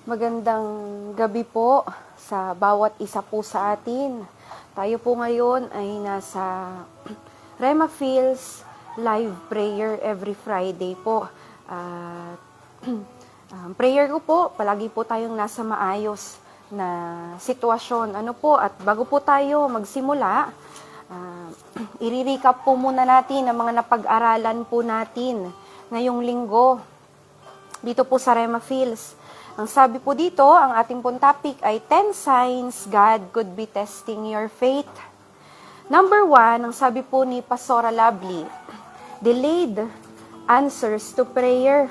Magandang gabi po sa bawat isa po sa atin. Tayo po ngayon ay nasa Rema Fields live prayer every Friday po. At prayer ko po, palagi po tayong nasa maayos na sitwasyon. At bago po tayo magsimula, i-recap po muna natin ang mga napag-aralan po natin ngayong linggo dito po sa Rema Fields. Ang sabi po dito, ang ating pong topic ay 10 signs God could be testing your faith. Number 1, ang sabi po ni Pastora Lovely, delayed answers to prayer.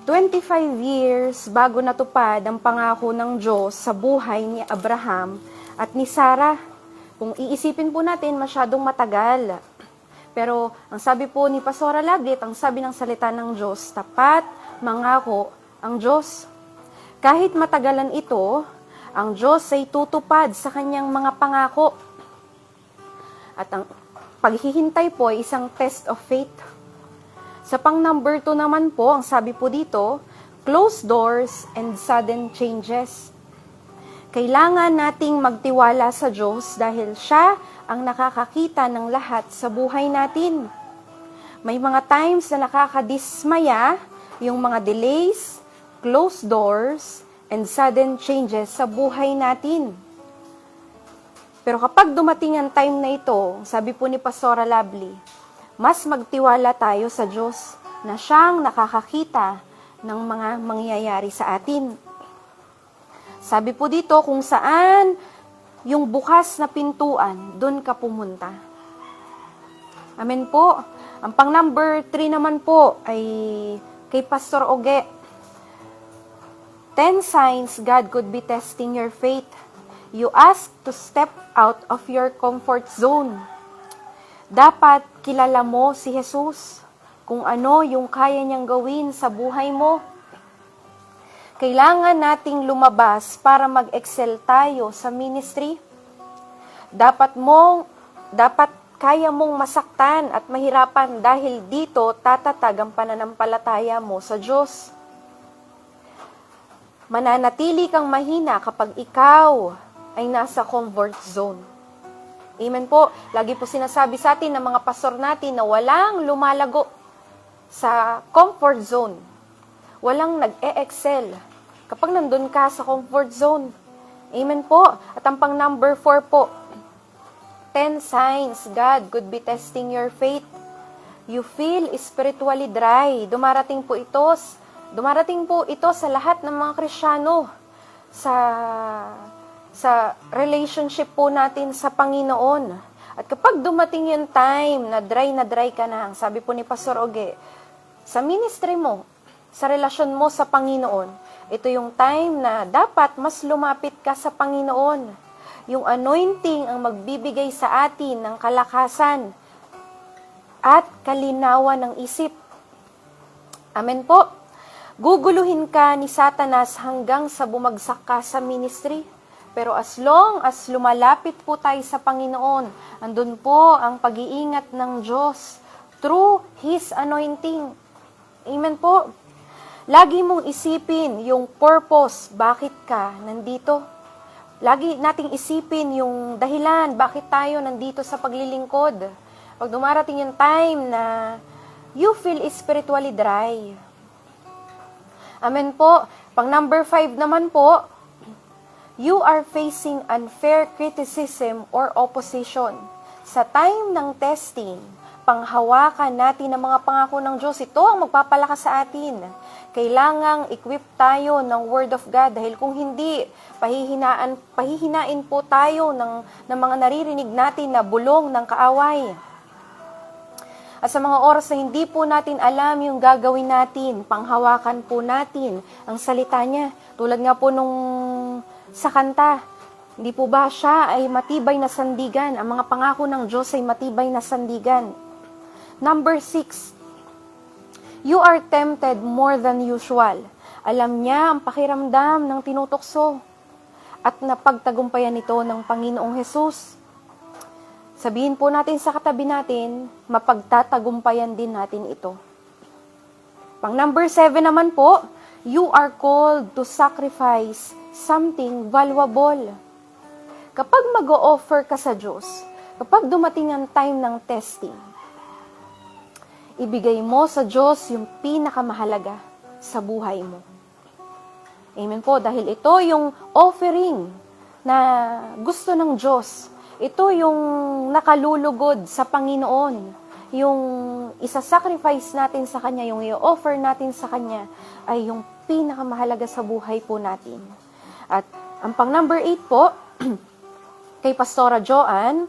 25 years bago natupad ang pangako ng Diyos sa buhay ni Abraham at ni Sarah. Kung iisipin po natin, masyadong matagal. Pero ang sabi po ni Pastora Lovely, ang sabi ng salita ng Diyos, tapat, mangako ang Diyos. Kahit matagalan ito, ang Diyos ay tutupad sa kanyang mga pangako. At ang paghihintay po ay isang test of faith. Sa pang number 2 naman po, ang sabi po dito, closed doors and sudden changes. Kailangan nating magtiwala sa Diyos dahil siya ang nakakakita ng lahat sa buhay natin. May mga times na nakakadismaya yung mga delays, closed doors, and sudden changes sa buhay natin. Pero kapag dumating ang time na ito, sabi po ni Pastora Lovely, mas magtiwala tayo sa Diyos na siyang nakakakita ng mga mangyayari sa atin. Sabi po dito, kung saan yung bukas na pintuan, doon ka pumunta. Amen po. Ang pang number 3 naman po ay kay Pastor Oge. 10 signs God could be testing your faith. You ask to step out of your comfort zone. Dapat kilala mo si Jesus, kung ano yung kaya niyang gawin sa buhay mo. Kailangan nating lumabas para mag-excel tayo sa ministry. Dapat kaya mong masaktan at mahirapan dahil dito tatatag ang pananampalataya mo sa Diyos. Mananatili kang mahina kapag ikaw ay nasa comfort zone. Amen po. Lagi po sinasabi sa atin ng mga pastor natin na walang lumalago sa comfort zone. Walang nag-e-excel kapag nandun ka sa comfort zone. Amen po. At ang pang number 4 po, 10 signs God could be testing your faith. You feel spiritually dry. Dumarating po ito sa lahat ng mga Kristiyano sa relationship po natin sa Panginoon. At kapag dumating yung time na dry ka na, sabi po ni Pastor Oge, sa ministry mo, sa relasyon mo sa Panginoon, ito yung time na dapat mas lumapit ka sa Panginoon. Yung anointing ang magbibigay sa atin ng kalakasan at kalinawan ng isip. Amen po. Guguluhin ka ni Satanas hanggang sa bumagsak ka sa ministry. Pero as long as lumalapit po tayo sa Panginoon, andun po ang pag-iingat ng Diyos through His anointing. Amen po. Lagi mong isipin yung purpose, bakit ka nandito. Lagi nating isipin yung dahilan, bakit tayo nandito sa paglilingkod. Pag dumarating yung time na you feel spiritually dry. Amen po. Pang number 5 naman po, you are facing unfair criticism or opposition. Sa time ng testing, panghawakan natin ang mga pangako ng Diyos. Ito ang magpapalakas sa atin. Kailangang equip tayo ng Word of God dahil kung hindi, pahihinain po tayo ng mga naririnig natin na bulong ng kaaway. At sa mga oras na hindi po natin alam yung gagawin natin, panghawakan po natin ang salita niya. Tulad nga po nung sa kanta, hindi po ba siya ay matibay na sandigan? Ang mga pangako ng Diyos ay matibay na sandigan. Number 6, you are tempted more than usual. Alam niya ang pakiramdam ng tinutokso at napagtagumpayan nito ng Panginoong Hesus. Sabihin po natin sa katabi natin, mapagtatagumpayan din natin ito. Pang number 7 naman po, you are called to sacrifice something valuable. Kapag mag-o-offer ka sa Diyos, kapag dumating ang time ng testing, ibigay mo sa Diyos yung pinakamahalaga sa buhay mo. Amen po, dahil ito yung offering na gusto ng Diyos. Ito yung nakalulugod sa Panginoon. Yung isa-sacrifice natin sa Kanya, yung i-offer natin sa Kanya, ay yung pinakamahalaga sa buhay po natin. At ang pang number 8 po, kay Pastora Joanne,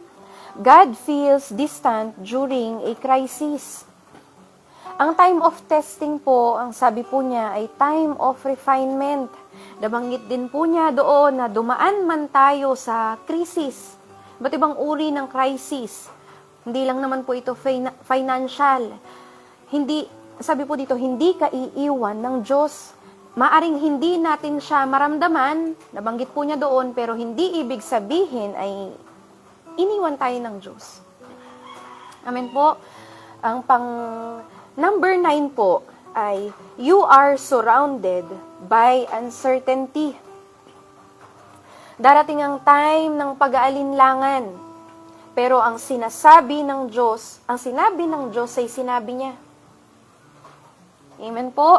God feels distant during a crisis. Ang time of testing po, ang sabi po niya ay time of refinement. Nabanggit din po niya doon na dumaan man tayo sa krisis. Iba't ibang uri ng crisis. Hindi lang naman po ito financial. Hindi, sabi po dito, hindi ka iiwan ng Diyos. Maaring hindi natin siya maramdaman, nabanggit po niya doon, pero hindi ibig sabihin ay iniwan tayo ng Diyos. Amen po. Ang pang number 9 po ay, you are surrounded by uncertainty. Darating ang time ng pag-aalinlangan. Pero ang sinasabi ng Diyos, ang sinabi ng Diyos ay sinabi niya. Amen po.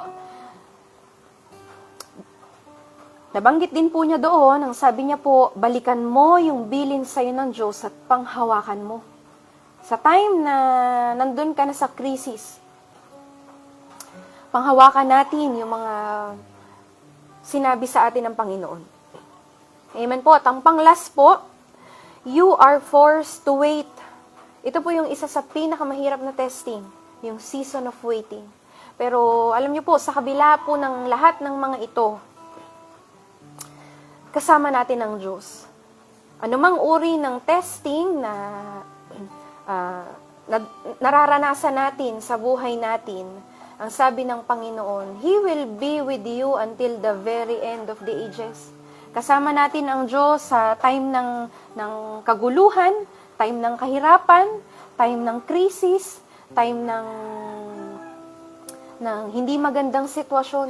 Nabanggit din po niya doon, ang sabi niya po, balikan mo yung bilin sa'yo ng Diyos at panghawakan mo. Sa time na nandun ka na sa krisis, panghawakan natin yung mga sinabi sa atin ng Panginoon. Amen po. At ang pang-last po, you are forced to wait. Ito po yung isa sa pinakamahirap na testing, yung season of waiting. Pero alam niyo po, sa kabila po ng lahat ng mga ito, kasama natin ang Diyos. Anumang uri ng testing na nararanasan natin sa buhay natin, ang sabi ng Panginoon, He will be with you until the very end of the ages. Kasama natin ang Diyos sa time ng kaguluhan, time ng kahirapan, time ng krisis, time ng hindi magandang sitwasyon.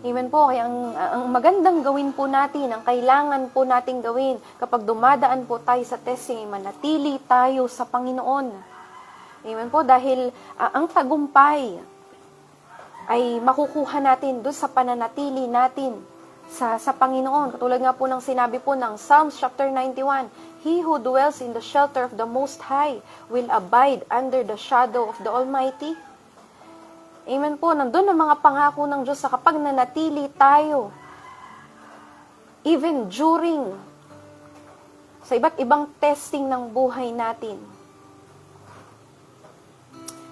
Amen po. Kaya ang magandang gawin po natin, ang kailangan po nating gawin kapag dumadaan po tayo sa testing, manatili tayo sa Panginoon. Amen po. Dahil ang tagumpay ay makukuha natin doon sa pananatili natin sa Panginoon. Katulad nga po ng sinabi po ng Psalms chapter 91, He who dwells in the shelter of the Most High will abide under the shadow of the Almighty. Amen po. Nandun ang mga pangako ng Diyos sa kapag nanatili tayo, even during sa iba't ibang testing ng buhay natin,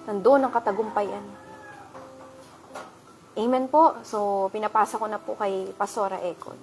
nandun ang katagumpayan. Amen po. So, pinapasa ko na po kay Pastora Ekon.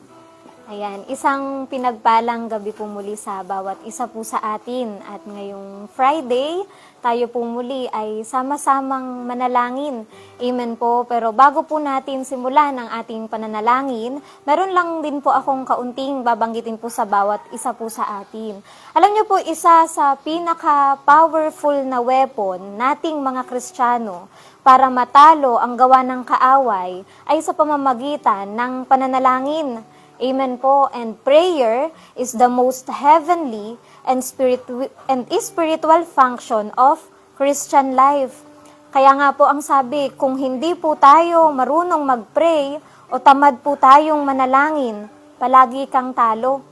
Ayan, isang pinagpalang gabi po muli sa bawat isa po sa atin. At ngayong Friday, tayo po muli ay sama-samang manalangin. Amen po. Pero bago po natin simulan ang ating pananalangin, meron lang din po akong kaunting babanggitin po sa bawat isa po sa atin. Alam niyo po, isa sa pinaka-powerful na weapon nating mga Kristiyano para matalo ang gawa ng kaaway ay sa pamamagitan ng pananalangin. Amen po. And prayer is the most heavenly and spiritual function of Christian life. Kaya nga po ang sabi, kung hindi po tayo marunong mag-pray o tamad po tayong manalangin, palagi kang talo.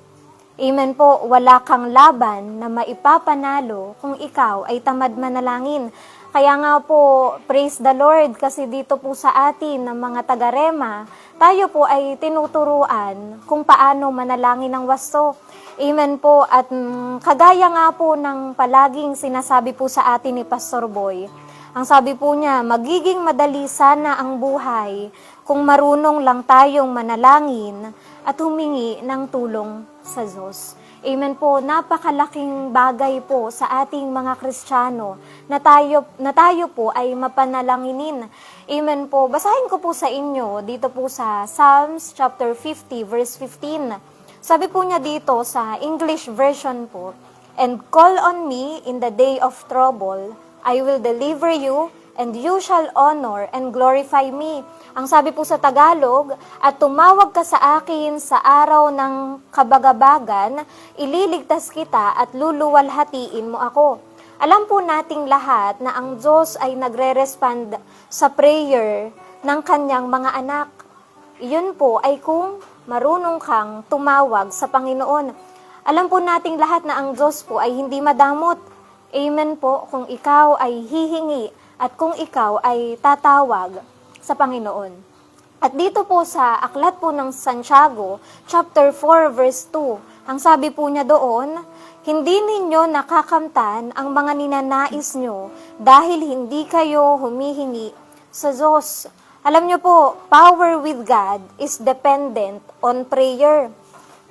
Amen po, wala kang laban na maipapanalo kung ikaw ay tamad manalangin. Kaya nga po, praise the Lord, kasi dito po sa atin ng mga taga-Rema, tayo po ay tinuturuan kung paano manalangin ng wasto. Amen po. At kagaya nga po ng palaging sinasabi po sa atin ni Pastor Boy, ang sabi po niya, magiging madali sana ang buhay kung marunong lang tayong manalangin at humingi ng tulong sa Diyos. Amen po, napakalaking bagay po sa ating mga Kristiyano na tayo po ay mapanalanginin. Amen po, basahin ko po sa inyo dito po sa Psalms chapter 50 verse 15. Sabi po niya dito sa English version po, and call on me in the day of trouble, I will deliver you and you shall honor and glorify me. Ang sabi po sa Tagalog, at tumawag ka sa akin sa araw ng kabagabagan, ililigtas kita at luluwalhatiin mo ako. Alam po nating lahat na ang Diyos ay nagre-respond sa prayer ng kanyang mga anak. Iyon po ay kung marunong kang tumawag sa Panginoon. Alam po nating lahat na ang Diyos po ay hindi madamot. Amen po kung ikaw ay hihingi at kung ikaw ay tatawag sa Panginoon. At dito po sa aklat po ng Santiago, chapter 4, verse 2, ang sabi po niya doon, hindi ninyo nakakamtan ang mga ninanais nyo dahil hindi kayo humihingi sa Diyos. Alam niyo po, power with God is dependent on prayer.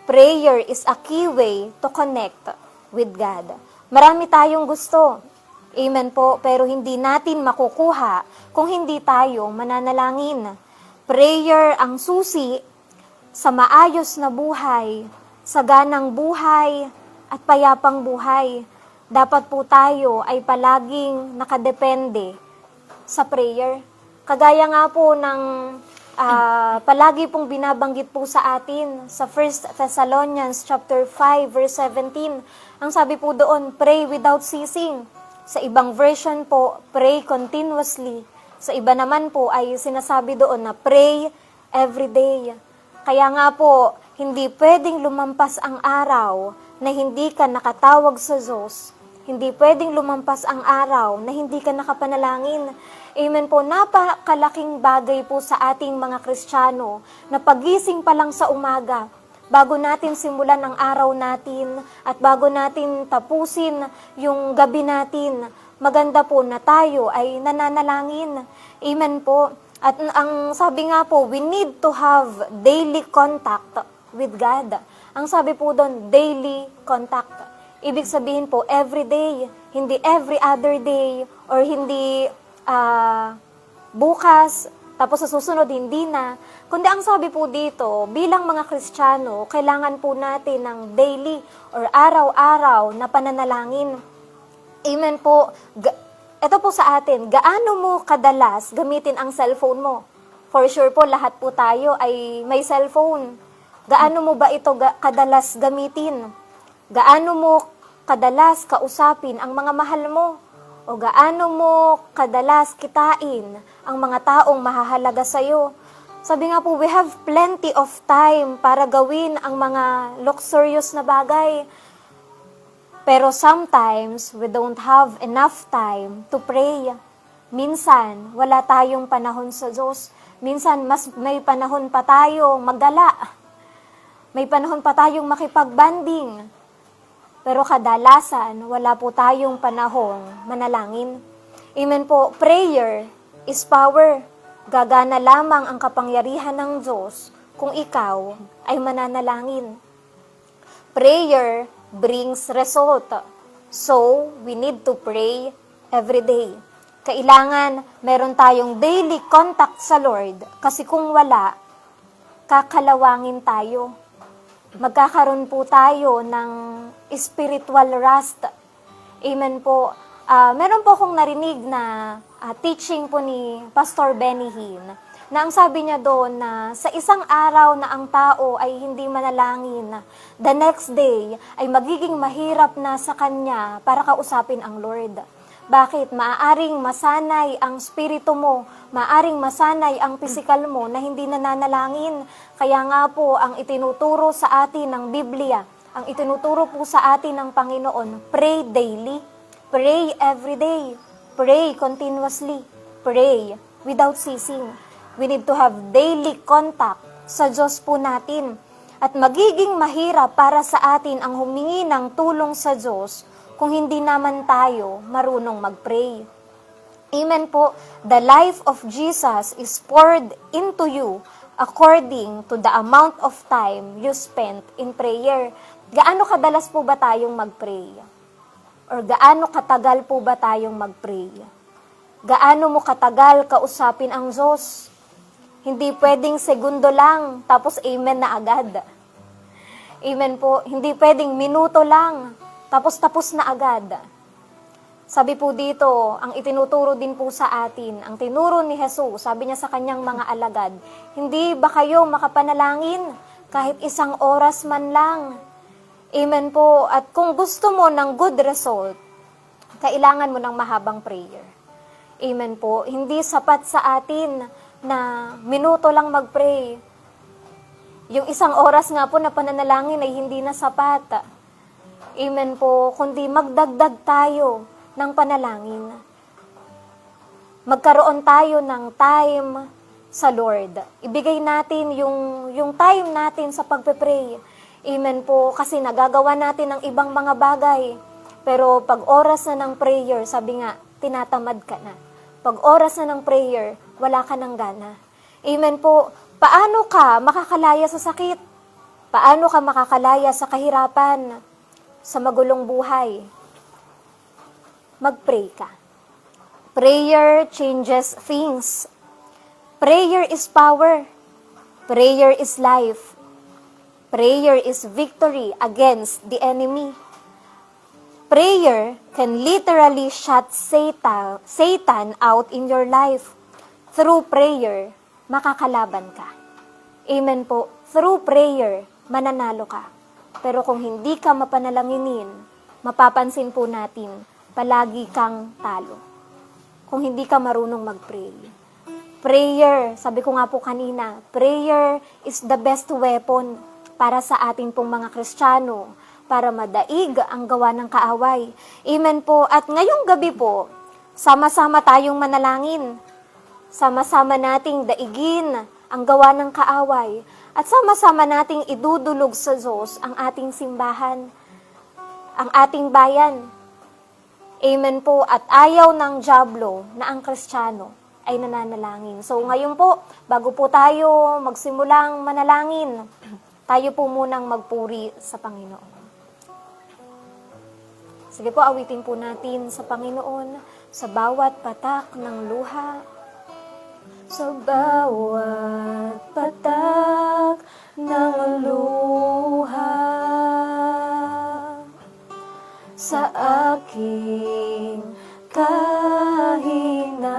Prayer is a key way to connect with God. Marami tayong gusto. Amen po, pero hindi natin makukuha kung hindi tayo mananalangin. Prayer ang susi sa maayos na buhay, sa ganang buhay, at payapang buhay. Dapat po tayo ay palaging nakadepende sa prayer. Kagaya nga po ng palagi pong binabanggit po sa atin sa 1 Thessalonians chapter 5 verse 17. Ang sabi po doon, pray without ceasing. Sa ibang version po, pray continuously. Sa iba naman po ay sinasabi doon na pray every day. Kaya nga po, hindi pwedeng lumampas ang araw na hindi ka nakatawag sa Diyos. Hindi pwedeng lumampas ang araw na hindi ka nakapanalangin. Amen po, napakalaking bagay po sa ating mga Kristiyano na pagising pa lang sa umaga, bago natin simulan ang araw natin at bago natin tapusin yung gabi natin, maganda po na tayo ay nananalangin. Amen po. At ang sabi nga po, we need to have daily contact with God. Ang sabi po doon, daily contact. Ibig sabihin po, every day, hindi every other day, or hindi bukas, tapos sa susunod hindi na. Kundi ang sabi po dito, bilang mga Kristiyano, kailangan po natin ng daily or araw-araw na pananalangin. Amen po. Ito po sa atin, gaano mo kadalas gamitin ang cellphone mo? For sure po, lahat po tayo ay may cellphone. Gaano mo ba ito kadalas gamitin? Gaano mo kadalas kausapin ang mga mahal mo? O gaano mo kadalas kitain ang mga taong mahahalaga sa iyo? Sabi nga po, we have plenty of time para gawin ang mga luxurious na bagay. Pero sometimes, we don't have enough time to pray. Minsan, wala tayong panahon sa Diyos. Minsan, mas may panahon pa tayong maggala. May panahon pa tayong makipagbanding. Pero kadalasan, wala po tayong panahong manalangin. Amen po, prayer is power. Gagana lamang ang kapangyarihan ng Diyos kung ikaw ay mananalangin. Prayer brings result. So, we need to pray every day. Kailangan meron tayong daily contact sa Lord kasi kung wala, kakalawangin tayo. Magkakaroon po tayo ng spiritual rust. Amen po. Meron po akong narinig na teaching po ni Pastor Benny Hinn na ang sabi niya doon na sa isang araw na ang tao ay hindi manalangin, the next day ay magiging mahirap na sa kanya para kausapin ang Lord. Bakit? Maaaring masanay ang spirito mo, maaaring masanay ang pisikal mo na hindi nananalangin. Kaya nga po, ang itinuturo sa atin ng Biblia, ang itinuturo po sa atin ng Panginoon, pray daily, pray every day, pray continuously, pray without ceasing. We need to have daily contact sa Diyos po natin. At magiging mahirap para sa atin ang humingi ng tulong sa Diyos kung hindi naman tayo marunong mag-pray. Amen po. The life of Jesus is poured into you according to the amount of time you spent in prayer. Gaano kadalas po ba tayong mag-pray? Or gaano katagal po ba tayong mag-pray? Gaano mo katagal kausapin ang Diyos? Hindi pwedeng segundo lang, tapos amen na agad. Amen po. Hindi pwedeng minuto lang, tapos na agad. Sabi po dito, ang itinuturo din po sa atin, ang tinuro ni Jesus, sabi niya sa kanyang mga alagad, hindi ba kayo makapanalangin kahit isang oras man lang? Amen po. At kung gusto mo ng good result, kailangan mo ng mahabang prayer. Amen po. Hindi sapat sa atin na minuto lang mag-pray. Yung isang oras nga po na pananalangin ay hindi na sapat. Amen po. Kundi magdagdag tayo ng panalangin. Magkaroon tayo ng time sa Lord. Ibigay natin yung time natin sa pagpe-pray. Amen po. Kasi nagagawa natin ang ibang mga bagay. Pero pag oras na ng prayer, sabi nga, tinatamad ka na. Pag oras na ng prayer, wala ka ng gana. Amen po. Paano ka makakalaya sa sakit? Paano ka makakalaya sa kahirapan? Sa magulong buhay? Mag-pray ka. Prayer changes things. Prayer is power. Prayer is life. Prayer is victory against the enemy. Prayer can literally shut Satan out in your life. Through prayer, makakalaban ka. Amen po. Through prayer, mananalo ka. Pero kung hindi ka mapanalanginin, mapapansin po natin, palagi kang talo. Kung hindi ka marunong mag-pray. Prayer, sabi ko nga po kanina, prayer is the best weapon para sa ating pong mga Kristiyano, para madaig ang gawa ng kaaway. Amen po. At ngayong gabi po, sama-sama tayong manalangin. Sama-sama nating daigin ang gawa ng kaaway. At sama-sama nating idudulog sa Diyos ang ating simbahan, ang ating bayan. Amen po. At ayaw ng dyablo na ang Kristiyano ay nananalangin. So ngayon po, bago po tayo magsimulang manalangin, tayo po munang magpuri sa Panginoon. Sige po, awitin po natin sa Panginoon sa bawat patak ng luha. Sa bawat patak ng luha, sa aking kahinaan,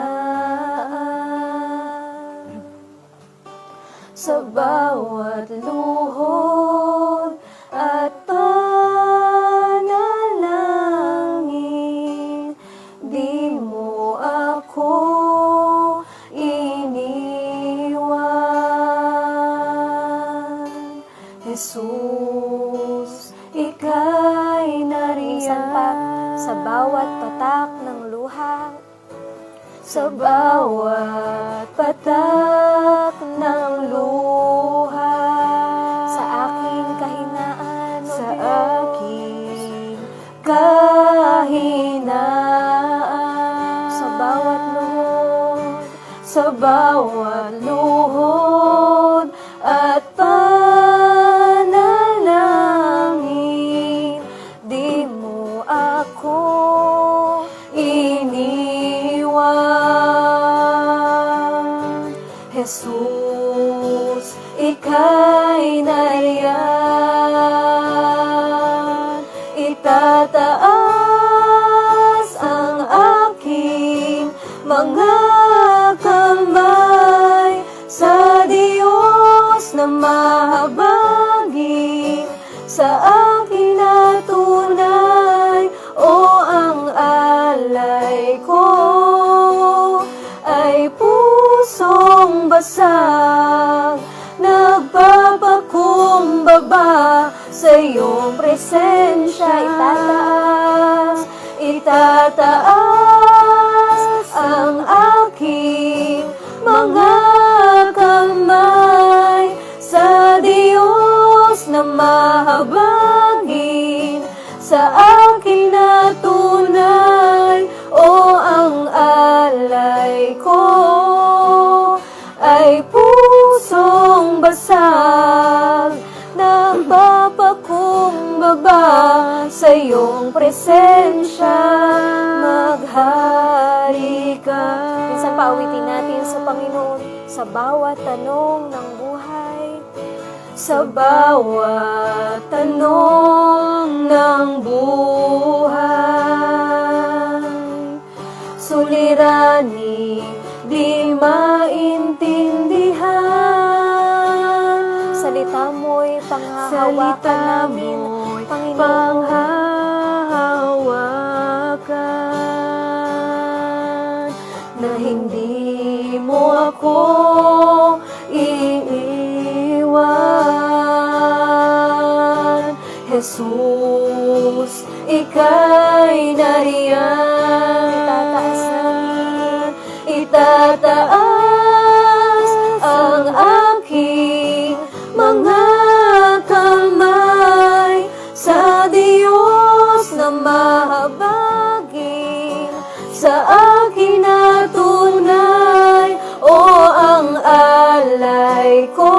sa bawat luhod at panalangin, di mo ako iniwan. Jesus, ika'y nariyan sa bawat patak ng luha, sa bawat patak ng luha, sa aking kahinaan, sa aking kahinaan, sa bawat luhod, sa bawat luhod at panalangin, di mo ako iniwan. Jesus, ika'y nariyan, itataas ang aking mga kamay sa Diyos na mahabagin, sa akin na tunay, o ang alay ko ay pusong basag, nagpapakumbaba sa iyong presensya. Itataas ang aking mga kamay sa Diyos na mahabagin, sa akin na tunay, o ang alay ko ay pusong basag, nagpapakumbaba sa iyong presensya, maghari ka. Minsan paawitin natin sa Panginoon sa bawat tanong ng buhay, sa bawat tanong ng buhay. suliranin, di maintindihan. Salita mo'y panghahawakan namin, Panginoon. Panghahawakan, na hindi mo ako iiwan. Jesus, ika'y nariyan. Itataas namin, Itataas ang aking mga kamay sa Diyos na mahabagin, sa akin na tunay. O ang alay ko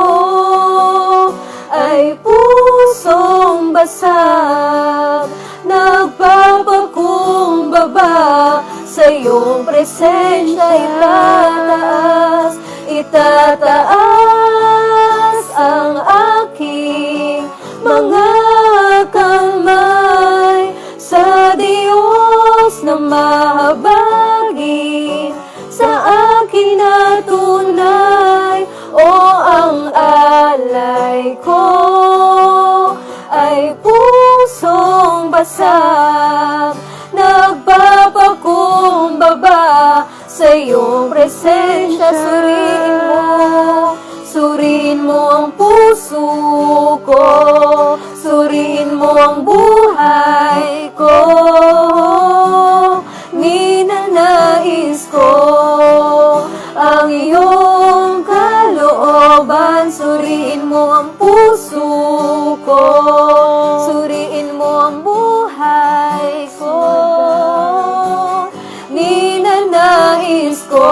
ay pusong basag, nagpapakumbaba sa iyong presensya. Itataas, itataas ang aking mga kamay sa Diyos na mahabagin, sa akin na tunay. O ang alay ko ay pusong basag, nagpapakumbaba sa iyong presensya. Suriin mo ang puso ko, suriin mo ang buhay ko. Ninanais ko ang iyong kalooban. Suriin mo ang puso ko, suriin mo ang buhay ko. Ninanais ko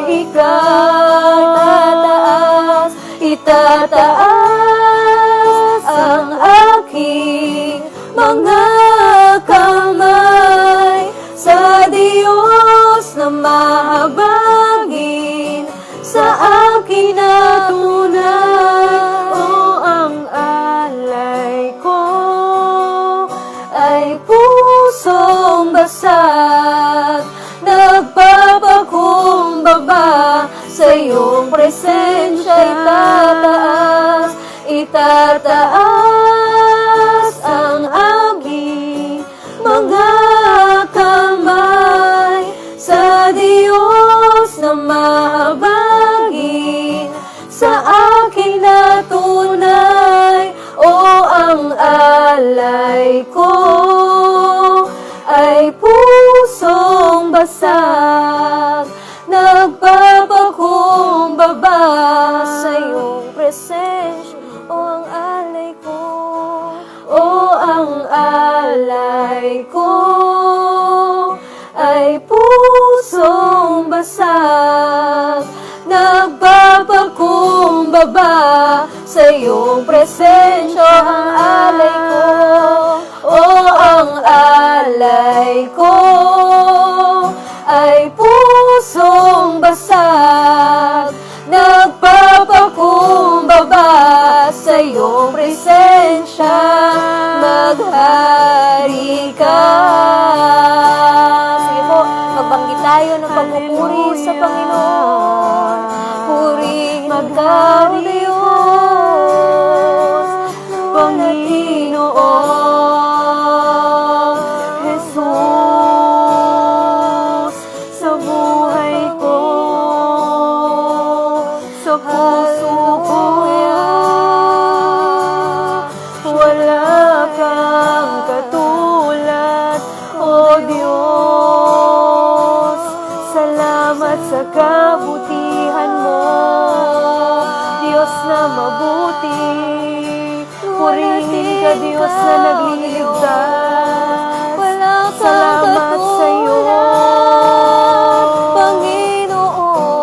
ika'y tataas, itataas ang aking mga kamay sa Diyos na mahabagin, sa akin na tunay. O ang alay ko ay pusong basag, nagpapakumbaba sa iyong presensya. Itataas, itataas ang aking mga kamay sa Diyos na mahabagin, sa akin na tunay. O ang alay ko ay pusong basag, nagpapakumbaba sa iyong presensya. O ang alay ko, o ang alay ko ay pusong basag, nagpapakumbaba sa iyong presensya. Ang alay ko, o ang alay ko ay pusong basag, nagpapakumbaba sa iyong presensya. Maghari ka. Sige po, magbanggit tayo ng pagpupuri sa Panginoon. Purihin ka, O Diyos, Panginoon Jesus, sa buhay ko, sa puso ko, wala kang katulad. O Diyos, salamat sa kabutihan mo, Diyos na mabuti. Purihin ka, Diyos na nagliligtas. Salamat sa iyo, Panginoon.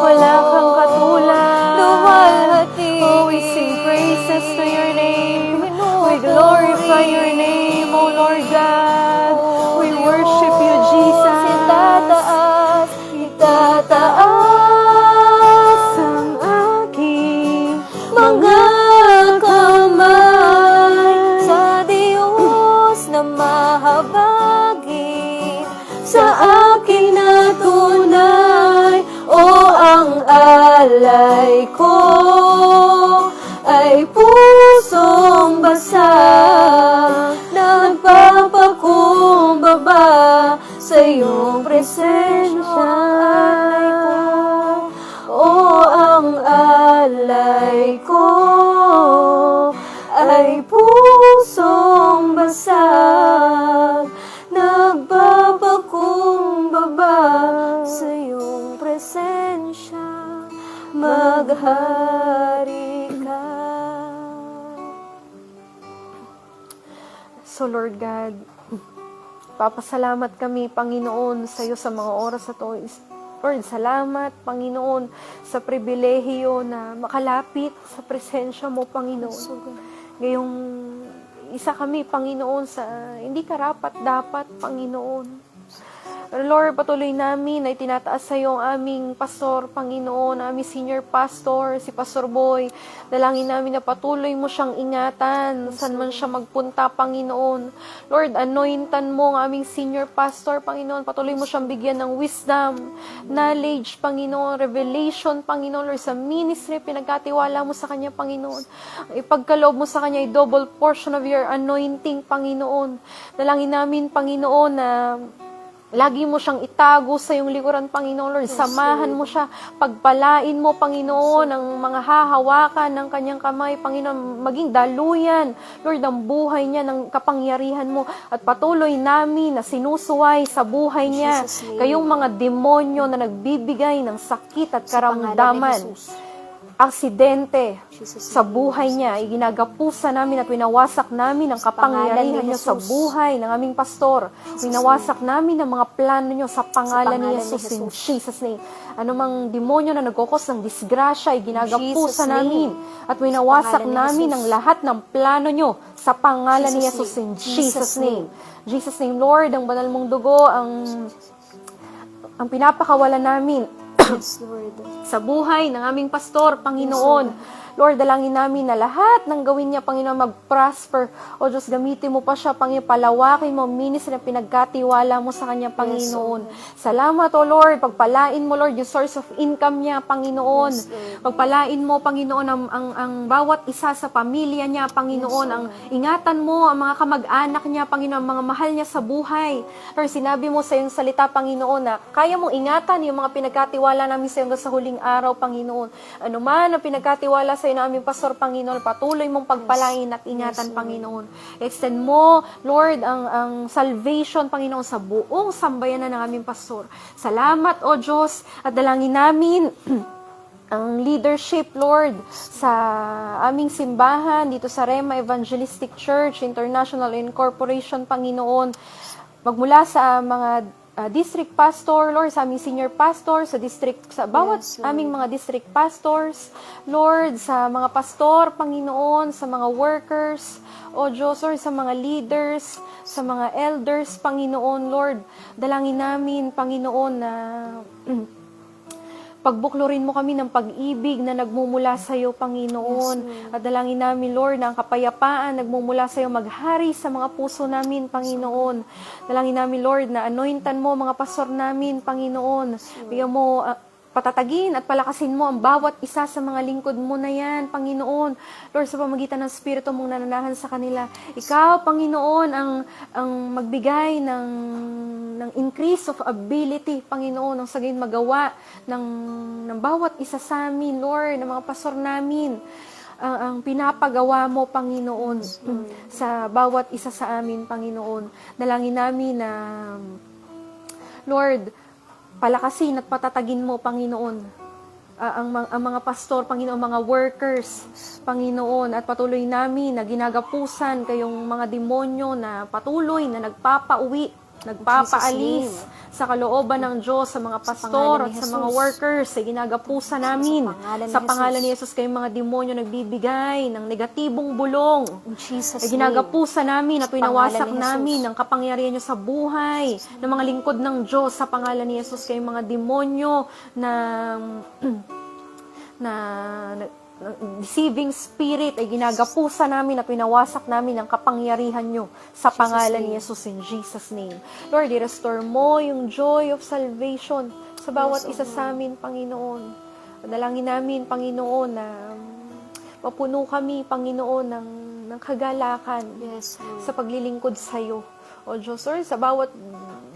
wala kang katulad. Luwalhati. Oh, we sing praises to your name. We glorify your name, O Lord God. We worship you, Jesus. Itataas, Itataas ang aking mga kamay sa Diyos presensya o ang alay ko ay pusong basag, nagpapakumbaba sa iyong presensya, maghari ka. So Lord God, papasalamat kami, Panginoon, sa iyo sa mga oras na to. Lord, salamat, Panginoon, sa pribilehiyo na makalapit sa presensya mo, Panginoon. Ngayong isa kami, Panginoon, sa hindi karapat-dapat, Panginoon. Lord, patuloy namin na itinataas sa iyo ang aming pastor, Panginoon, aming senior pastor, si Pastor Boy. Dalangin namin na patuloy mo siyang ingatan, saan man siya magpunta, Panginoon. Lord, anointan mo ang aming senior pastor, Panginoon. Patuloy mo siyang bigyan ng wisdom, knowledge, Panginoon, revelation, Panginoon. Lord, sa ministry, pinagkatiwala mo sa kanya, Panginoon. Ipagkaloob mo sa kanya ay double portion of your anointing, Panginoon. Dalangin namin, Panginoon, na lagi mo siyang itago sa iyong likuran, Panginoon, Lord. Samahan mo siya. Pagpalain mo, Panginoon, ang mga hahawakan ng kanyang kamay, Panginoon, maging daluyan, Lord, ang buhay niya, ng kapangyarihan mo. At patuloy namin na sinusuway sa buhay niya kayong mga demonyo na nagbibigay ng sakit at karamdaman, aksidente sa buhay niya, iginagapusa namin at winawasak namin ang kapangyarihan niyo sa buhay ng aming pastor. Winawasak namin ang mga plano niyo sa pangalan ni Jesus, in Jesus' name. Anumang demonyo na nagkukos ng disgrasya, iginagapusa namin at winawasak namin ang lahat ng plano niyo sa pangalan ni Jesus, in Jesus' name. Jesus' name, Lord, ang banal mong dugo, ang pinapakawalan namin sa buhay ng aming pastor, Panginoon. Lord, dalangin namin na lahat ng gawin niya, Panginoon, mag-prosper. O Diyos, gamitin mo pa siya, Panginoon, palawakin mo, ministry na pinagkatiwala mo sa kanya, Panginoon. Salamat, O Lord, pagpalain mo, Lord, yung source of income niya, Panginoon. Pagpalain mo, Panginoon, ang bawat isa sa pamilya niya, Panginoon. Ang ingatan mo, ang mga kamag-anak niya, Panginoon, ang mga mahal niya sa buhay. Lord, sinabi mo sa iyong salita, Panginoon, na kaya mong ingatan yung mga pinagkatiwala namin sa iyo hanggang sa huling araw, Panginoon. Ano man ang pinagkatiwala sa iyo na aming pastor, Panginoon, patuloy mong pagpalain at ingatan, Panginoon. Extend mo, Lord, ang salvation, Panginoon, sa buong sambayanan ng aming pastor. Salamat, O Diyos, at dalangin namin ang leadership, Lord, sa aming simbahan, dito sa Rema Evangelistic Church International Incorporation, Panginoon. Magmula sa mga district pastor, Lord, sa aming senior pastor, sa bawat aming mga district pastors, Lord, sa mga pastor, Panginoon, sa mga workers, O Diyos, Lord, sa mga leaders, sa mga elders, Panginoon, Lord, dalangin namin, Panginoon, na pagbuklurin mo kami ng pag-ibig na nagmumula sa iyo, Panginoon. At dalangin namin, Lord, na ang kapayapaan nagmumula sa iyo maghari sa mga puso namin, Panginoon. Dalangin namin, Lord, na anointan mo mga pastor namin, Panginoon. Bigyan mo patatagin at palakasin mo ang bawat isa sa mga lingkod mo na yan, Panginoon. Lord, sa pamagitan ng Espiritu mong nananahan sa kanila. Ikaw, Panginoon, ang magbigay ng increase of ability, Panginoon, ang sagayon magawa ng bawat isa sa amin, Lord, ng mga pastor namin. Ang pinapagawa mo, Panginoon, sa bawat isa sa amin, Panginoon. Dalangin namin na, Lord, palakasin at patatagin mo, Panginoon, ang mga pastor, Panginoon, mga workers, Panginoon, at patuloy namin na ginagapusan kayong mga demonyo na patuloy na nagpapauwi, nagpapaalis sa kalooban ng Diyos, sa mga pastor at sa mga workers, ay ginagapusan namin sa pangalan ni Jesus kayong mga demonyo nagbibigay ng negatibong bulong. Ay ginagapusan namin at winawasak namin ang kapangyarihan niyo sa buhay ng mga lingkod ng Diyos sa pangalan ni Jesus kayong mga demonyo na deceiving spirit ay ginagapusa namin at pinawasak namin ang kapangyarihan nyo sa pangalan ni Jesus, in Jesus' name. Lord, i-restore mo yung joy of salvation sa bawat isa sa amin, Panginoon. Dalangin namin, Panginoon, na mapuno kami, Panginoon, ng kagalakan sa paglilingkod sa iyo. O Diyos, Lord, sa bawat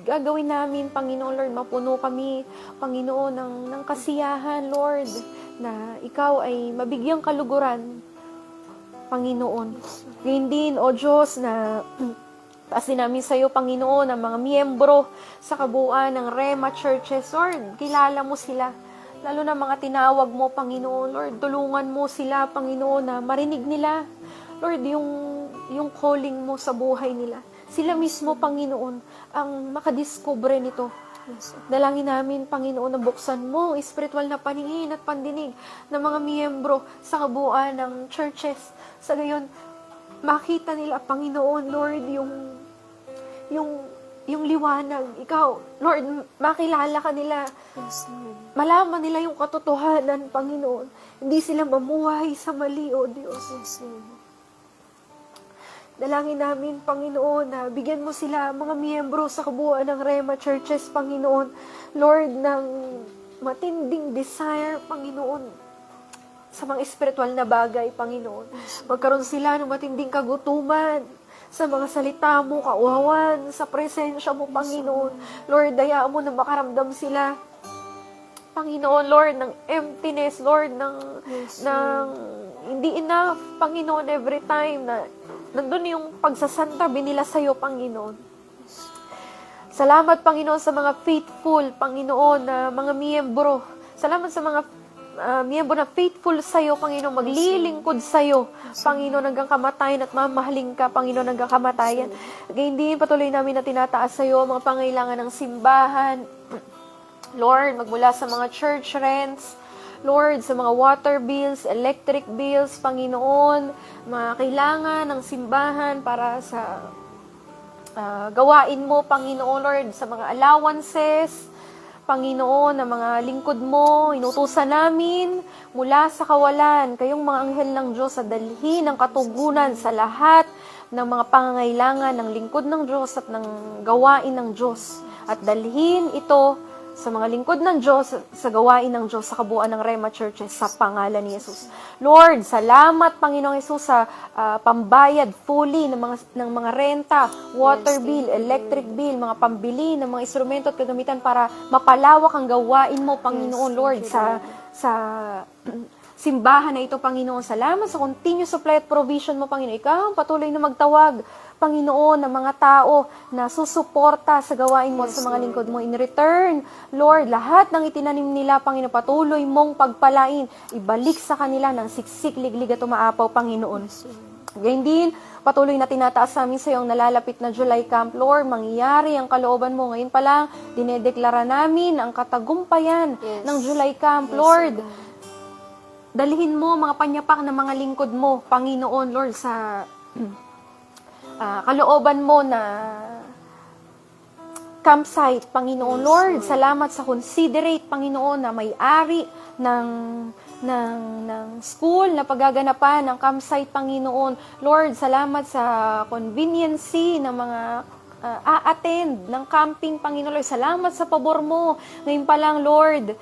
gagawin namin, Panginoon Lord, mapuno kami, Panginoon, ng kasiyahan, Lord, na ikaw ay mabigyang kaluguran, Panginoon. Ngayon din, O Diyos, na taasin namin sa iyo, Panginoon, ang mga miyembro sa kabuuan ng Rema Churches, Lord, kilala mo sila. Lalo na mga tinawag mo, Panginoon, Lord, tulungan mo sila, Panginoon, na marinig nila, Lord, yung calling mo sa buhay nila. Sila mismo, Panginoon, ang makadiscover nito. Dalangin namin, Panginoon, na buksan mo ang espiritual na paningin at pandinig ng mga miyembro sa kabuuan ng churches. Sa gayon, makita nila, Panginoon, Lord, yung liwanag. Ikaw, Lord, makilala ka nila. Malaman nila yung katotohanan, Panginoon. Hindi sila mamuhay sa mali, O Diyos. Dalangin namin, Panginoon, na bigyan mo sila, mga miyembro sa kabuuan ng Rema Churches, Panginoon. Lord, ng matinding desire, Panginoon, sa mga espiritual na bagay, Panginoon. Magkaroon sila ng matinding kagutuman sa mga salita mo, kauhawan, sa presensya mo, Panginoon. Lord, dayaan mo na makaramdam sila, Panginoon, Lord, ng emptiness, Lord, ng hindi enough, Panginoon, every time na nandun yung pagsasantabi nila sa iyo, Panginoon. Salamat, Panginoon, sa mga faithful, Panginoon, na mga miyembro. Salamat sa mga miyembro na faithful sa iyo, Panginoon, maglilingkod sa iyo, Panginoon, hanggang kamatayan at mamahaling ka, Panginoon, hanggang kamatayan. Gayun din, patuloy namin na tinataas sa iyo mga pangailangan ng simbahan. Lord, magmula sa mga church rents, Lord, sa mga water bills, electric bills, Panginoon, mga kailangan ng simbahan para sa gawain mo, Panginoon, Lord, sa mga allowances, Panginoon, na mga lingkod mo, inutusan namin mula sa kawalan, kayong mga anghel ng Diyos, sa dalhin ng katugunan sa lahat ng mga pangangailangan ng lingkod ng Diyos at ng gawain ng Diyos. At dalhin ito sa mga lingkod ng Diyos, sa gawain ng Diyos, sa kabuuan ng Rema Churches, sa pangalan ni Jesus. Lord, salamat, Panginoong Jesus, sa pambayad fully ng mga renta, water bill, electric bill, mga pambili ng mga instrumento at kagamitan para mapalawak ang gawain mo, Panginoon, Lord, sa simbahan na ito, Panginoon. Salamat sa continuous supply at provision mo, Panginoon. Ikaw ang patuloy na magtawag, Panginoon, ng mga tao na susuporta sa gawain mo, sa mga lingkod mo. In return, Lord, lahat ng itinanim nila, Panginoon, patuloy mong pagpalain, ibalik sa kanila ng siksik, liglig at umaapaw, Panginoon. Gayun din, patuloy na tinataas namin sa iyo ang nalalapit na July Camp, Lord, mangyayari ang kalooban mo. Ngayon pa lang, dinedeklara namin ang katagumpayan ng July Camp, Lord. Dalhin mo mga panyapak na mga lingkod mo, Panginoon, Lord, sa kalooban mo na campsite, Panginoon. Lord, salamat sa considerate, Panginoon, na may-ari ng school na paggaganapan ng campsite, Panginoon. Lord, salamat sa conveniency ng mga a-attend ng camping, Panginoon. Lord, salamat sa pabor mo. Ngayon pa lang, Lord,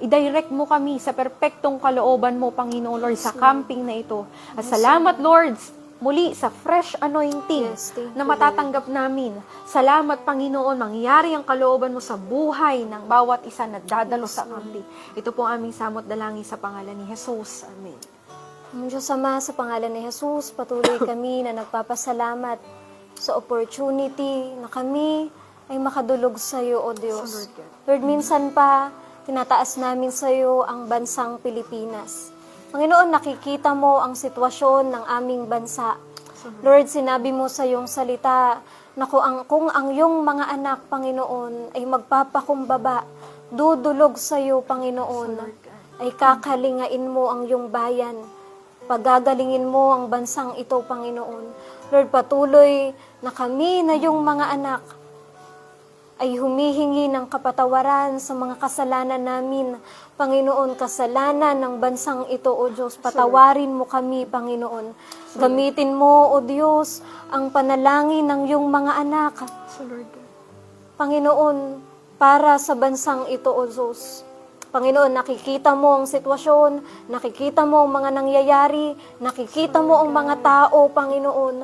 i-direct mo kami sa perpektong kalooban mo, Panginoon, Lord, sa camping na ito. At salamat, Lord, muli sa fresh anointing na matatanggap namin. Salamat, Panginoon, mangyari ang kalooban mo sa buhay ng bawat isa na dadalo sa camping. Ito po aming samot dalangin sa pangalan ni Jesus. Amen. Ang Diyos Ama, sa pangalan ni Jesus, patuloy kami na nagpapasalamat sa opportunity na kami ay makadulog sa iyo, O Diyos. Lord, minsan pa, tinataas namin sa iyo ang bansang Pilipinas. Panginoon, nakikita mo ang sitwasyon ng aming bansa. Lord, sinabi mo sa iyong salita na kung ang iyong mga anak, Panginoon, ay magpapakumbaba, dudulog sa iyo, Panginoon, ay kakalingain mo ang iyong bayan. Pagagalingin mo ang bansang ito, Panginoon. Lord, patuloy na kami na iyong mga anak ay humihingi ng kapatawaran sa mga kasalanan namin. Panginoon, kasalanan ng bansang ito, O Diyos, patawarin mo kami, Panginoon. Gamitin mo, O Diyos, ang panalangin ng iyong mga anak. Panginoon, para sa bansang ito, O Diyos. Panginoon, nakikita mo ang sitwasyon, nakikita mo ang mga nangyayari, nakikita mo ang mga tao, Panginoon.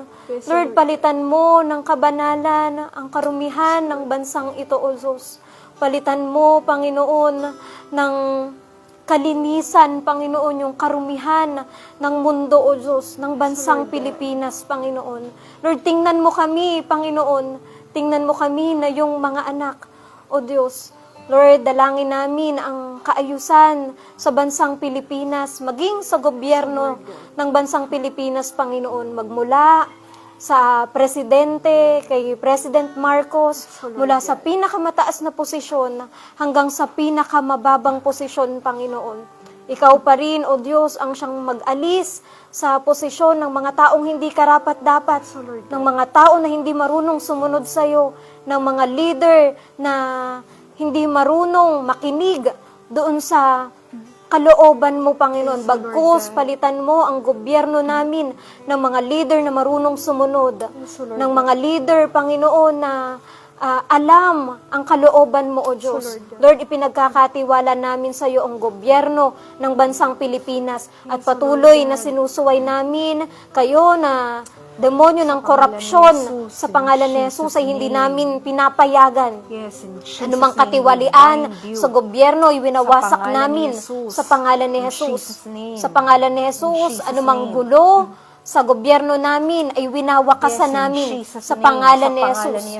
Lord, palitan mo ng kabanalan ang karumihan ng bansang ito, O Diyos. Palitan mo, Panginoon, ng kalinisan, Panginoon, yung karumihan ng mundo, O Diyos, ng bansang Pilipinas, Panginoon. Lord, tingnan mo kami, Panginoon. Tingnan mo kami na yung mga anak, O Diyos. Lord, dalangin namin ang kaayusan sa bansang Pilipinas, maging sa gobyerno ng bansang Pilipinas, Panginoon, magmula sa presidente, kay President Marcos, mula sa pinakamataas na posisyon hanggang sa pinakamababang posisyon, Panginoon. Ikaw pa rin, O Diyos, ang siyang mag-alis sa posisyon ng mga taong hindi karapat-dapat, ng mga tao na hindi marunong sumunod sa iyo, ng mga leader na hindi marunong makinig doon sa kalooban mo, Panginoon. Bagkus, palitan mo ang gobyerno namin ng mga leader na marunong sumunod. Ng mga leader, Panginoon, na alam ang kalooban mo, O Diyos. Lord, ipinagkakatiwala namin sa iyo ang gobyerno ng bansang Pilipinas at patuloy na sinusuway namin kayo na demonyo ng korupsyon sa pangalan ni Jesus ay hindi namin pinapayagan. Anumang katiwalian sa gobyerno ay winawasak namin sa pangalan ni Jesus. Sa pangalan ni Jesus, anumang gulo sa gobyerno namin ay winawakasan namin sa pangalan ni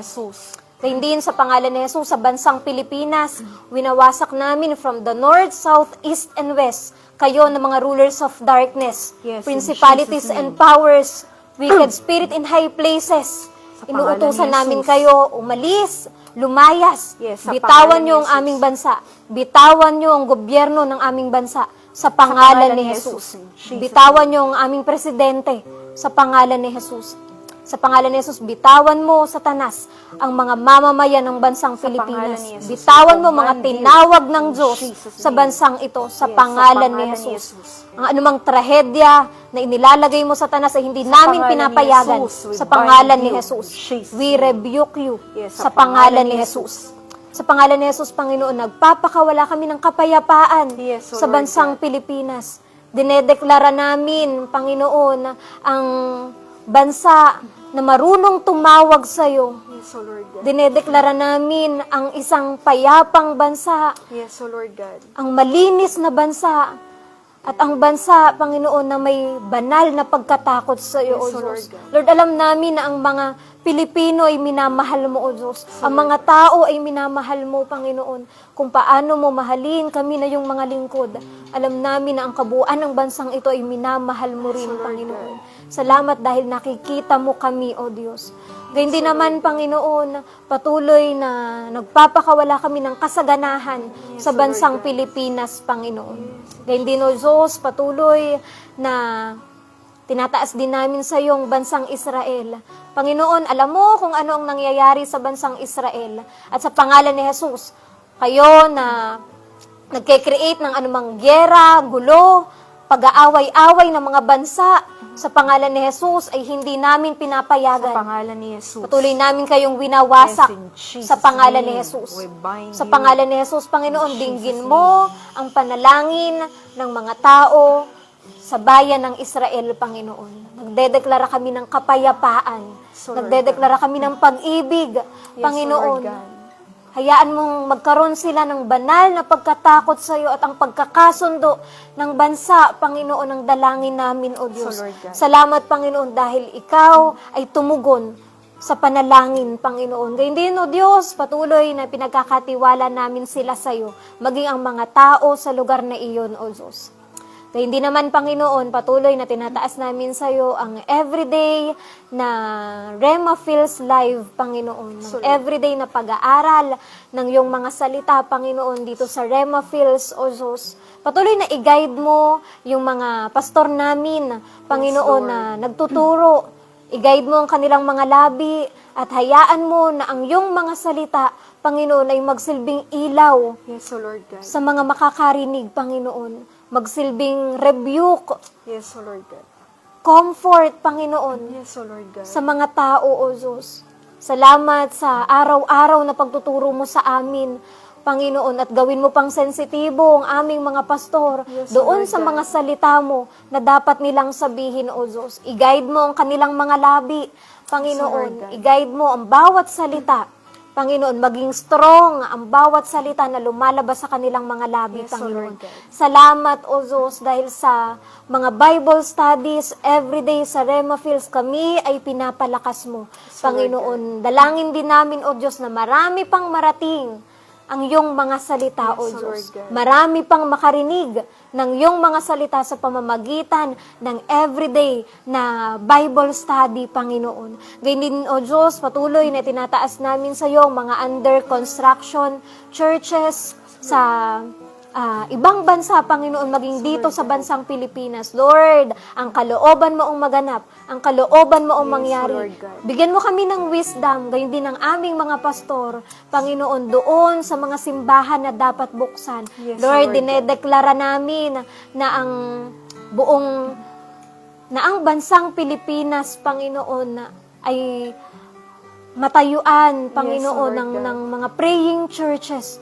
Jesus. Kaya hindi sa pangalan ni Jesus sa bansang Pilipinas, winawasak namin from the north, south, east, and west. Kayo na mga rulers of darkness, principalities and powers, wicked spirit in high places. Inuutusan namin kayo, umalis, lumayas. Bitawan nyo ang aming bansa. Bitawan nyo ang gobyerno ng aming bansa sa pangalan ni Jesus. Bitawan nyo ang aming presidente sa pangalan ni Jesus. Sa pangalan ni Jesus, bitawan mo, Satanas, ang mga mamamayan ng bansang Pilipinas. Bitawan mo mga tinawag ng Diyos sa bansang ito, sa pangalan ni Jesus. Ang anumang trahedya na inilalagay mo, Satanas, ay hindi namin pinapayagan sa pangalan ni Jesus. We rebuke you sa pangalan ni Jesus. Sa pangalan ni Jesus, Panginoon, nagpapakawala kami ng kapayapaan sa bansang Pilipinas. Dinedeklara namin, Panginoon, ang bansa na marunong tumawag sa iyo. Dinedeklara namin ang isang payapang bansa. Ang malinis na bansa. At ang bansa, Panginoon, na may banal na pagkatakot sa iyo, O Diyos. Lord, alam namin na ang mga Pilipino ay minamahal mo, O Diyos. Ang mga tao ay minamahal mo, Panginoon. Kung paano mo mahalin kami na yung mga lingkod. Alam namin na ang kabuuan ng bansang ito ay minamahal mo rin, Panginoon. Salamat dahil nakikita mo kami, O Diyos. Gayun din naman, Panginoon, patuloy na nagpapakawala kami ng kasaganahan sa bansang Pilipinas, Panginoon. Gayun din, O Diyos, patuloy na tinataas din namin sa iyong bansang Israel. Panginoon, alam mo kung ano ang nangyayari sa bansang Israel. At sa pangalan ni Jesus, kayo na nagke-create ng anumang gyera, gulo, pag-aaway-away ng mga bansa, sa pangalan ni Jesus ay hindi namin pinapayagan. Sa pangalan ni Jesus. Patuloy namin kayong winawasak Yes, in Jesus' sa pangalan ni name, Jesus. we bind Sa you. pangalan ni Jesus, Panginoon, In dinggin Jesus' mo ang panalangin ng mga tao sa bayan ng Israel, Panginoon. Nagdedeklara kami ng kapayapaan. So, Lord Nagdedeklara kami ng pag-ibig, Panginoon. Lord God. Hayaan mong magkaroon sila ng banal na pagkatakot sa iyo at ang pagkakasundo ng bansa, Panginoon, ang dalangin namin, O Diyos. So, Lord God. Salamat, Panginoon, dahil ikaw ay tumugon sa panalangin, Panginoon. Gayun din, O Diyos, patuloy na pinagkakatiwala namin sila sa iyo, maging ang mga tao sa lugar na iyon, O Diyos. Kaya hindi naman, Panginoon, patuloy na tinataas namin sa iyo ang everyday na Rema Feels Live, Panginoon. Ng everyday na pag-aaral ng iyong mga salita, Panginoon, dito sa Rema Feels, O Diyos. Patuloy na i-guide mo yung mga pastor namin, Panginoon, na nagtuturo. I-guide mo ang kanilang mga labi at hayaan mo na ang iyong mga salita, Panginoon, ay magsilbing ilaw Yes, O Lord God. sa mga makakarinig, Panginoon. Magsilbing rebuke, Yes, O Lord God. comfort, Panginoon, Yes, O Lord God. sa mga tao, O Diyos. Salamat sa araw-araw na pagtuturo mo sa amin. Panginoon, at gawin mo pang sensitibo ang aming mga pastor doon Lord sa God. mga salita mo na dapat nilang sabihin, O Diyos. I-guide mo ang kanilang mga labi, Lord Panginoon. God. I-guide mo ang bawat salita. Panginoon, maging strong ang bawat salita na lumalabas sa kanilang mga labi, Yes, Panginoon. Lord God. Salamat, O Diyos, dahil sa mga Bible studies everyday sa Rema Fields, kami ay pinapalakas mo. Panginoon, dalangin din namin, O Diyos, na marami pang marating ang iyong mga salita, O Yes, Diyos. Lord God. Marami pang makarinig ng iyong mga salita sa pamamagitan ng everyday na Bible study, Panginoon. Ganyan din, O Diyos, patuloy na tinataas namin sa iyo mga under construction churches sa ibang bansa, Panginoon, maging dito sa bansang Pilipinas. Lord, ang kalooban mo ang maganap, ang kalooban mo ang Yes, mangyari. Lord God. Bigyan mo kami ng wisdom, gayon din ang aming mga pastor, Panginoon, doon sa mga simbahan na dapat buksan. Yes, Lord, Lord God. dinedeklara namin na ang bansang Pilipinas, Panginoon, ay matayuan, Panginoon, Lord God. ng mga praying churches.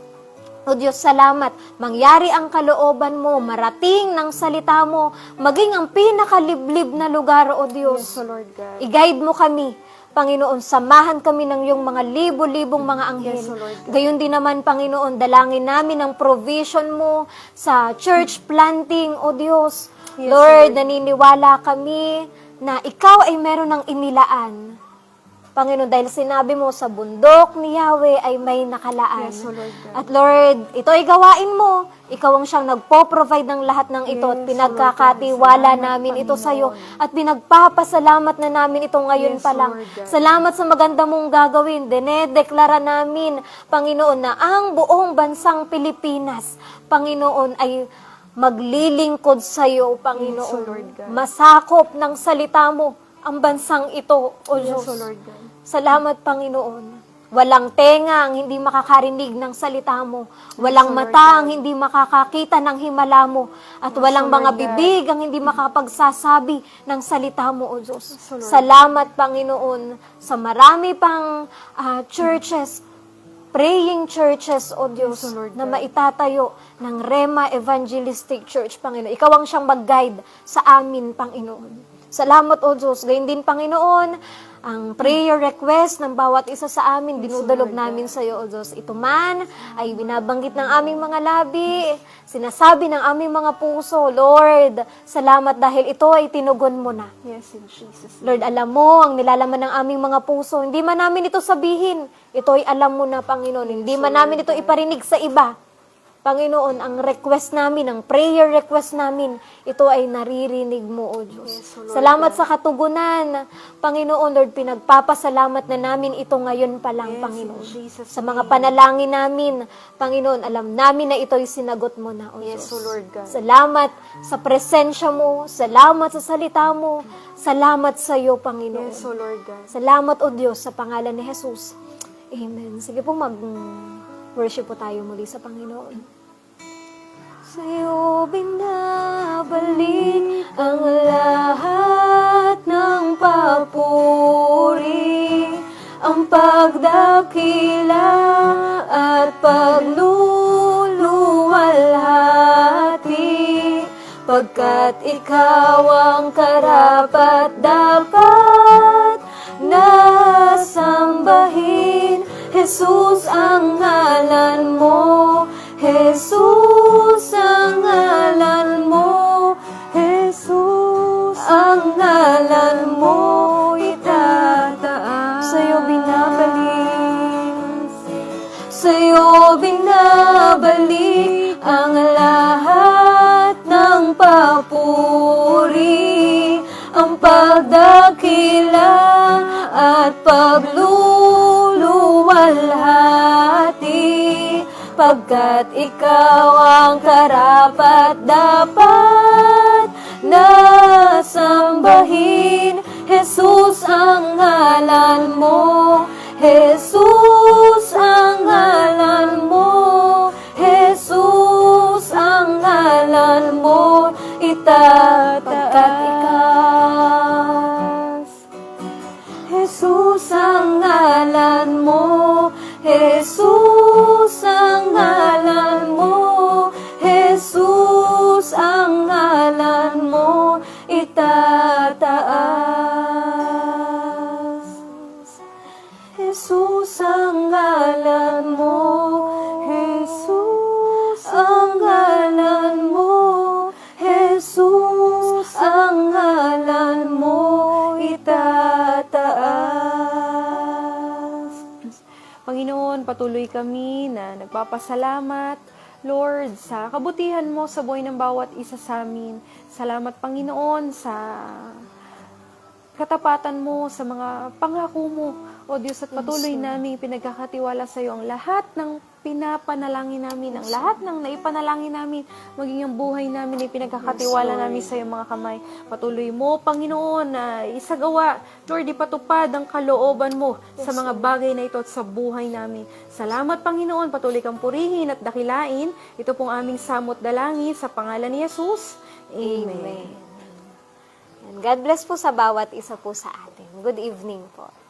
O Diyos, salamat. Mangyari ang kalooban mo, marating ng salita mo, maging ang pinakaliblib na lugar, O Diyos. Yes, Lord God. I-guide mo kami. Panginoon, samahan kami ng iyong mga libo-libong mga anghel. Yes, Lord God. Gayon din naman, Panginoon, dalangin namin ang provision mo sa church planting, O Diyos. Yes, Lord, Lord. naniniwala kami na ikaw ay meron ng inilaan. Panginoon, dahil sinabi mo sa bundok ni Yahweh ay may nakalaan. Yes, O Lord God. At Lord, ito ay gawain mo. Ikaw ang siyang nagpo-provide ng lahat ng ito at Yes, pinagkakatiwala Lord God. namin Salamat, ito sa iyo Panginoon. at pinagpapasalamat na namin ito ngayon Yes, pa lang. Lord God. Salamat sa maganda mong gagawin. Dinedeklara namin, Panginoon, na ang buong bansang Pilipinas, Panginoon, ay maglilingkod sa iyo, Panginoon. Yes, O Lord God. Masakop ng salita mo ang bansang ito, O Diyos. Yes, O Lord God. Salamat, Panginoon. Walang tenga ang hindi makakarinig ng salita mo. Walang Yes, Lord mata God. ang hindi makakakita ng himala mo. At walang Lord mga God. bibig ang hindi makapagsasabi ng salita mo, O Diyos. Yes, Lord. Salamat, Panginoon, sa marami pang churches, praying churches, O Diyos, Yes, Lord na God. maitatayo ng Rema Evangelistic Church, Panginoon. Ikaw ang siyang mag-guide sa amin, Panginoon. Salamat, O Diyos. Gayun din, Panginoon, ang prayer request ng bawat isa sa amin, dinudulog Lord namin sa iyo, O Diyos. Ito man ay binabanggit ng aming mga labi, sinasabi ng aming mga puso, Lord, salamat dahil ito ay tinugon mo na. Yes, in Jesus' name. Lord, alam mo ang nilalaman ng aming mga puso. Hindi man namin ito sabihin. Ito ay alam mo na, Panginoon. Hindi man namin ito iparinig sa iba. Panginoon, ang request namin, ang prayer request namin, ito ay naririnig mo, O Diyos. Yes, O Lord Salamat God. sa katugunan. Panginoon, Lord, pinagpapasalamat na namin ito ngayon pa lang, Yes, Panginoon. in Jesus' Sa mga panalangin namin, Panginoon, alam namin na ito'y sinagot mo na, O Yes, Diyos. O Lord God. Salamat sa presensya mo, salamat sa salita mo, salamat sa iyo, Panginoon. Yes, O Lord God. Salamat, O Diyos, sa pangalan ni Jesus. Amen. Sige po, mag-worship po tayo muli sa Panginoon. Sa'yo binabalik ang lahat ng papuri, ang pagdakila at pagluluwalhati, pagkat ikaw ang karapat dapat nasambahin. Jesus ang ngalan mo, Jesus ang ngalan mo, Jesus ang ngalan mo, itataas. Sa'yo binabalik, sa'yo binabalik ang lahat ng papuri, ang pagdakila at pagluluwalhati, pagkat ikaw ang karapat dapat nasambahin. Jesus ang ngalan mo, Jesus ang ngalan mo, Jesus ang ngalan mo, itataas. Jesus ang ngalan mo, Jesus ang ngalan patuloy kami na nagpapasalamat, Lord, sa kabutihan mo sa buhay ng bawat isa sa amin. Salamat, Panginoon, sa katapatan mo, sa mga pangako mo, O Diyos, at patuloy namin pinagkakatiwala sa iyo ang lahat ng pinapanalangin namin, ang lahat ng naipanalangin namin, maging ang buhay namin ay pinagkakatiwala namin sa iyo, mga kamay. Patuloy mo, Panginoon, na isagawa, Lord, ipatupad ang kalooban mo sa mga bagay na ito at sa buhay namin. Salamat, Panginoon, patuloy kang purihin at dakilain. Ito pong aming samot dalangin sa pangalan ni Jesus. Amen. Amen. And God bless po sa bawat isa po sa atin. Good evening po.